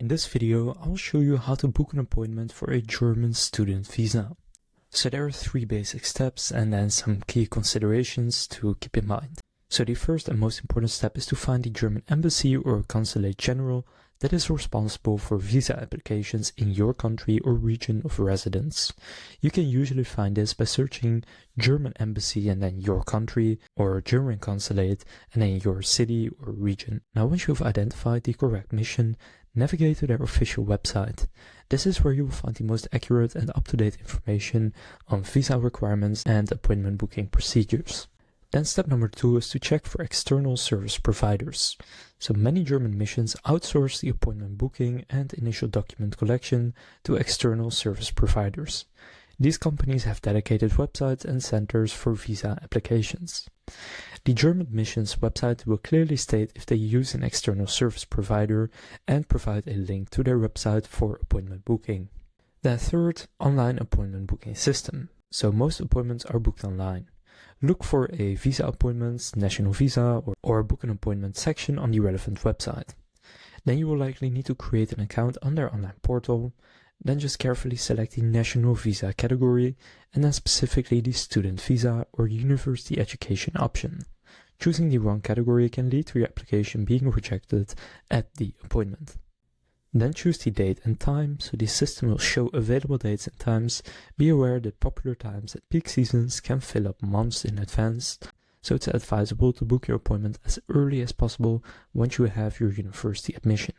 In this video, I will show you how to book an appointment for a German student visa. So there are 3 basic steps and then some key considerations to keep in mind. So the first and most important step is to find the German embassy or consulate general that is responsible for visa applications in your country or region of residence. You can usually find this by searching German embassy and then your country, or German consulate and then your city or region. Now once you've identified the correct mission, navigate to their official website. This is where you will find the most accurate and up-to-date information on visa requirements and appointment booking procedures. Then step number 2 is to check for external service providers. So many German missions outsource the appointment booking and initial document collection to external service providers. These companies have dedicated websites and centers for visa applications. The German mission's website will clearly state if they use an external service provider and provide a link to their website for appointment booking. Then third, online appointment booking system. So most appointments are booked online. Look for a visa appointments, national visa, or book an appointment section on the relevant website. Then you will likely need to create an account on their online portal. Then just carefully select the national visa category and then specifically the student visa or university education option. Choosing the wrong category can lead to your application being rejected at the appointment. Then choose the date and time, so the system will show available dates and times. Be aware that popular times at peak seasons can fill up months in advance, so it's advisable to book your appointment as early as possible once you have your university admission.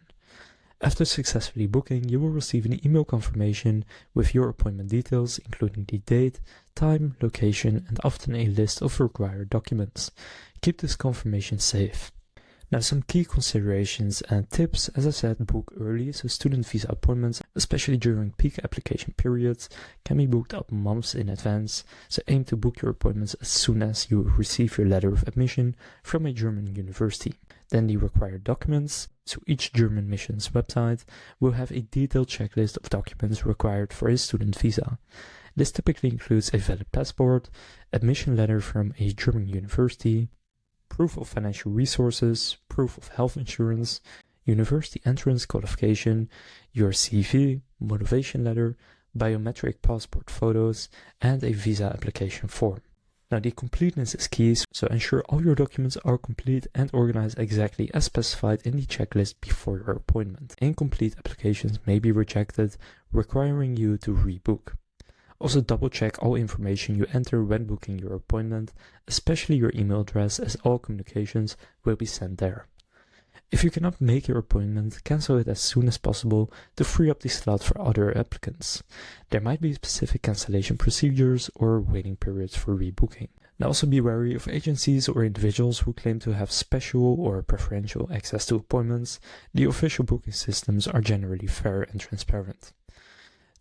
After successfully booking, you will receive an email confirmation with your appointment details, including the date, time, location, and often a list of required documents. Keep this confirmation safe. Now some key considerations and tips. As I said, book early, so student visa appointments, especially during peak application periods, can be booked up months in advance, so aim to book your appointments as soon as you receive your letter of admission from a German university. Then the required documents. So each German mission's website will have a detailed checklist of documents required for a student visa. This typically includes a valid passport, admission letter from a German university, proof of financial resources, proof of health insurance, university entrance qualification, your CV, motivation letter, biometric passport photos, and a visa application form. Now the completeness is key, so ensure all your documents are complete and organized exactly as specified in the checklist before your appointment. Incomplete applications may be rejected, requiring you to rebook. Also double check all information you enter when booking your appointment, especially your email address, as all communications will be sent there. If you cannot make your appointment, cancel it as soon as possible to free up the slot for other applicants. There might be specific cancellation procedures or waiting periods for rebooking. Now also be wary of agencies or individuals who claim to have special or preferential access to appointments. The official booking systems are generally fair and transparent.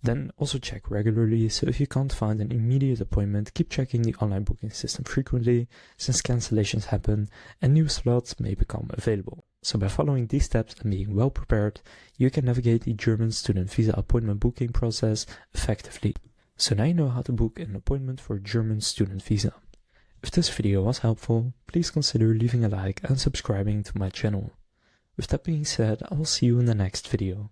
Then also check regularly, so if you can't find an immediate appointment, keep checking the online booking system frequently, since cancellations happen and new slots may become available. So by following these steps and being well prepared, you can navigate the German student visa appointment booking process effectively. So now you know how to book an appointment for a German student visa. If this video was helpful, please consider leaving a like and subscribing to my channel. With that being said, I will see you in the next video.